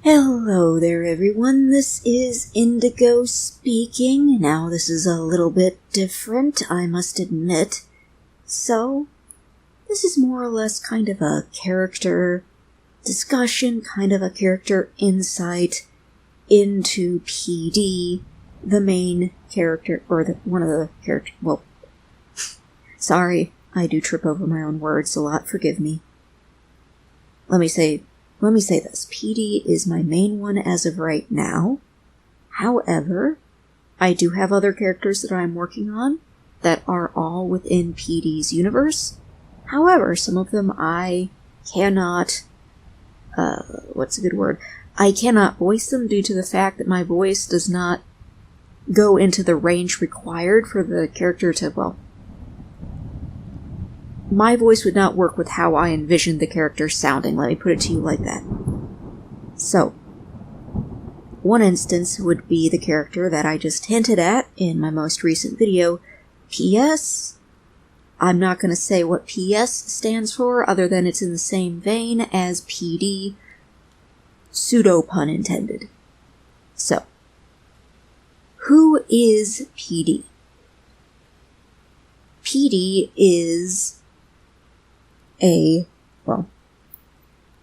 Hello there everyone, this is Indigo speaking. Now this is a little bit different, I must admit. So, this is more or less kind of a character discussion, kind of a character insight into PD, the main character, or one of the characters, well, sorry, I do trip over my own words a lot, forgive me. Let me say this, PD is my main one as of right now. However, I do have other characters that I'm working on that are all within PD's universe. However, some of them I cannot, I cannot voice them due to the fact that my voice does not go into the range required for the character to, my voice would not work with how I envisioned the character sounding, let me put it to you like that. So, one instance would be the character that I just hinted at in my most recent video, PS. I'm not going to say what PS stands for, other than it's in the same vein as PD, pseudo pun intended. So, who is PD? PD is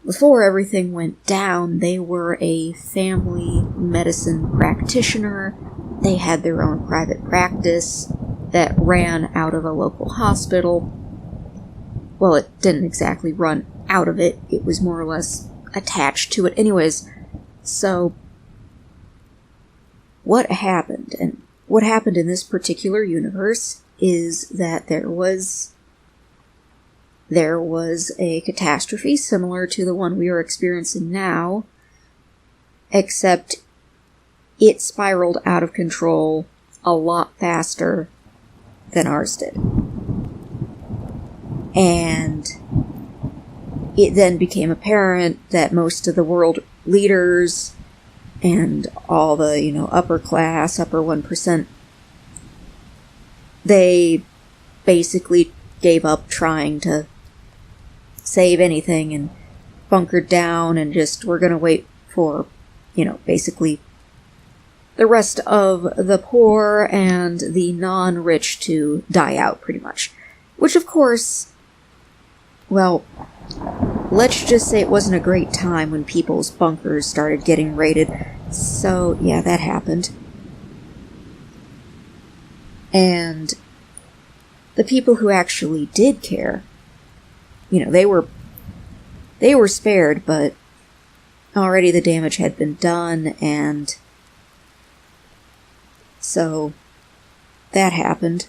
before everything went down, they were a family medicine practitioner. They had their own private practice that ran out of a local hospital. Well, it didn't exactly run out of it. It was more or less attached to it. Anyways, so what happened? And what happened in this particular universe is that there was a catastrophe similar to the one we are experiencing now, except it spiraled out of control a lot faster than ours did. And it then became apparent that most of the world leaders and all the, upper class, upper 1%, they basically gave up trying to save anything and bunkered down and just we're going to wait for, basically the rest of the poor and the non-rich to die out, pretty much. Which, of course, well, let's just say it wasn't a great time when people's bunkers started getting raided. So, yeah, that happened. And the people who actually did care, they were spared, but already the damage had been done, and so that happened.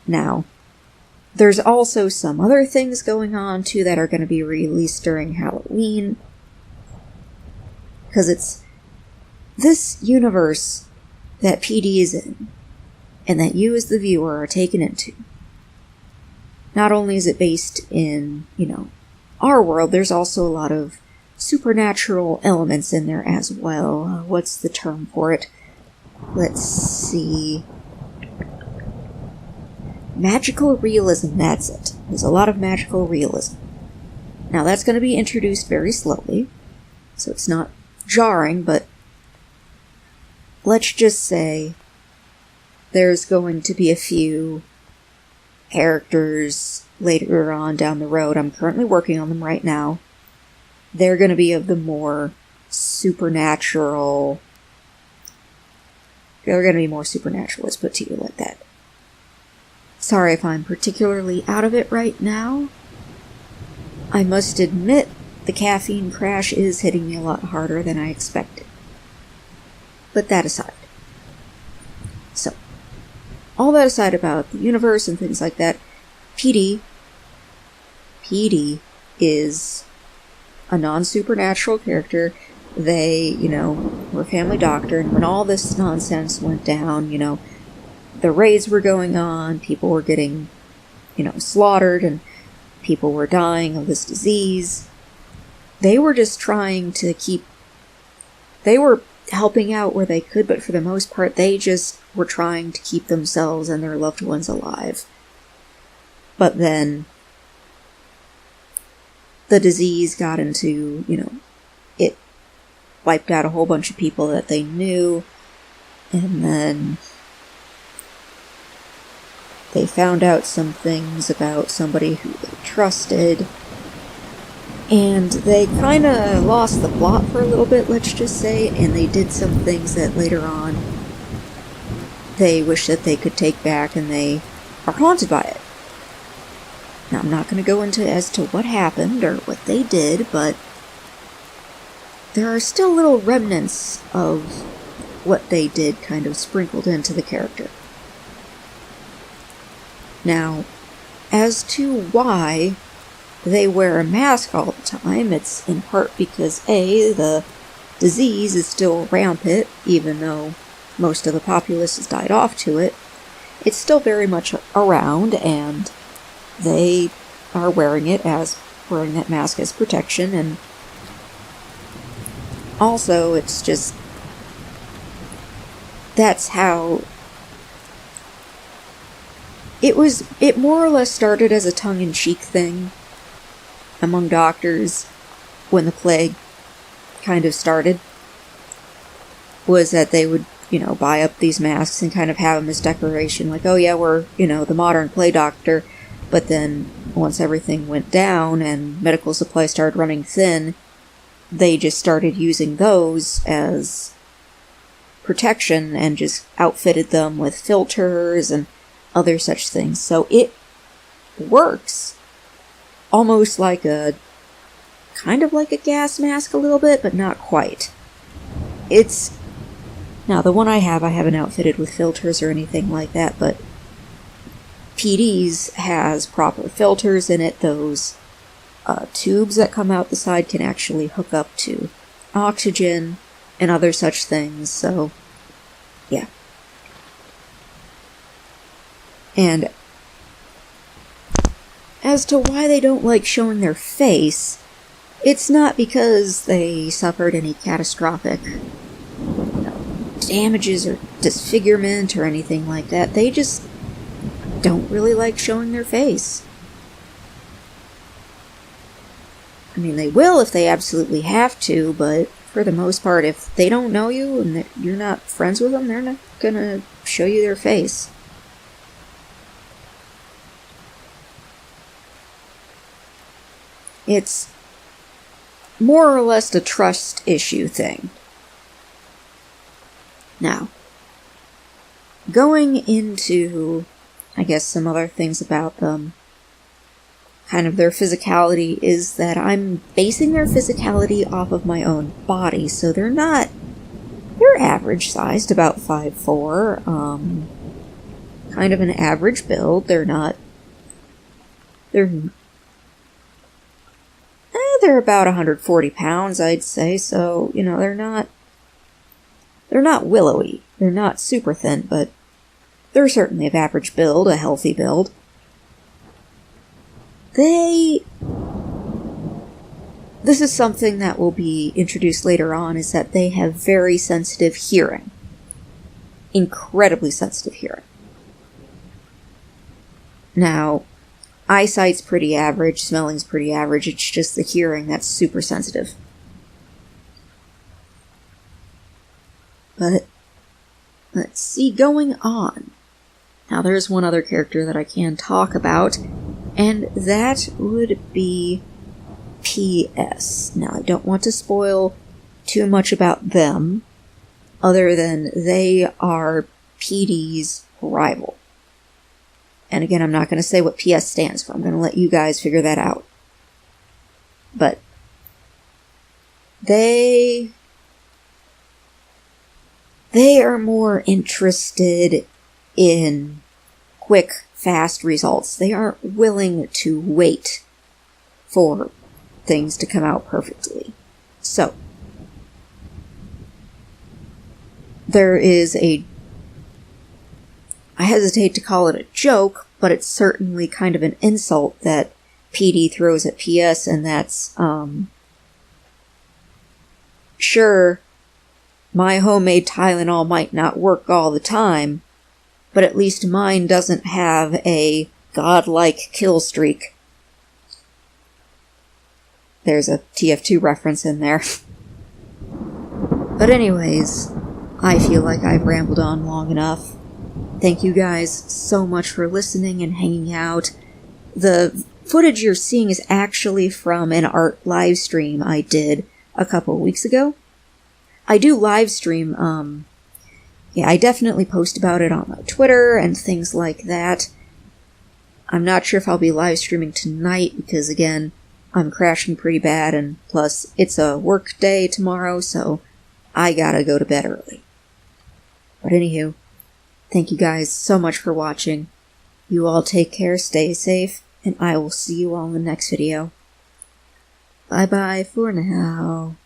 Now, there's also some other things going on, too, that are going to be released during Halloween, because it's this universe that PD is in, and that you as the viewer are taken into. Not only is it based in, our world, there's also a lot of supernatural elements in there as well. What's the term for it? Let's see. Magical realism, that's it. There's a lot of magical realism. Now that's going to be introduced very slowly, so it's not jarring, but let's just say there's going to be a few characters later on down the road. I'm currently working on them right now. They're going to be of the more supernatural. They're going to be more supernatural, let's put it to you like that. Sorry if I'm particularly out of it right now. I must admit, the caffeine crash is hitting me a lot harder than I expected. But that aside. So, all that aside about the universe and things like that, PD is a non-supernatural character. They, were a family doctor, and when all this nonsense went down, the raids were going on, people were getting, slaughtered, and people were dying of this disease. They were just trying to they were helping out where they could, but for the most part, they just were trying to keep themselves and their loved ones alive. But then the disease got into, wiped out a whole bunch of people that they knew, and then they found out some things about somebody who they trusted, and they kind of lost the plot for a little bit, let's just say, and they did some things that later on they wish that they could take back, and they are haunted by it. Now, I'm not going to go into as to what happened or what they did, but there are still little remnants of what they did kind of sprinkled into the character. Now, as to why they wear a mask all the time, it's in part because A, the disease is still rampant, even though most of the populace has died off to it. It's still very much around, and they are wearing that mask as protection, and also it's just, that's how it more or less started as a tongue-in-cheek thing among doctors when the plague kind of started, was that they would, buy up these masks and kind of have them as decoration, like, oh yeah, we're, the modern plague doctor. But then, once everything went down and medical supplies started running thin, they just started using those as protection and just outfitted them with filters and other such things. So it works almost like kind of like a gas mask a little bit, but not quite. Now the one I haven't outfitted with filters or anything like that, but PD's has proper filters in it. Those tubes that come out the side can actually hook up to oxygen and other such things, so yeah. And as to why they don't like showing their face, it's not because they suffered any catastrophic damages or disfigurement or anything like that. They just don't really like showing their face. I mean, they will if they absolutely have to, but for the most part, if they don't know you and you're not friends with them, they're not gonna show you their face. It's more or less a trust issue thing. Now, going into, I guess, some other things about them, kind of their physicality, is that I'm basing their physicality off of my own body, so they're average sized, about 5'4", kind of an average build. They're about 140 pounds, I'd say, so, they're not willowy. They're not super thin, but they're certainly of average build, a healthy build. This is something that will be introduced later on, is that they have very sensitive hearing. Incredibly sensitive hearing. Now, eyesight's pretty average, smelling's pretty average, it's just the hearing that's super sensitive. But, let's see, going on. Now, there's one other character that I can talk about, and that would be PS. Now, I don't want to spoil too much about them, other than they are PD's rival. And again, I'm not going to say what PS stands for. I'm going to let you guys figure that out. But they are more interested in quick, fast results. They aren't willing to wait for things to come out perfectly. So, there is I hesitate to call it a joke, but it's certainly kind of an insult that PD throws at PS, and that's, sure, my homemade Tylenol might not work all the time, but at least mine doesn't have a godlike kill streak. There's a TF2 reference in there. But anyways, I feel like I've rambled on long enough. Thank you guys so much for listening and hanging out. The footage you're seeing is actually from an art live stream I did a couple weeks ago. I do live stream, I definitely post about it on my Twitter and things like that. I'm not sure if I'll be live streaming tonight because, again, I'm crashing pretty bad, and plus it's a work day tomorrow, so I gotta go to bed early. But anywho, thank you guys so much for watching. You all take care, stay safe, and I will see you all in the next video. Bye bye for now.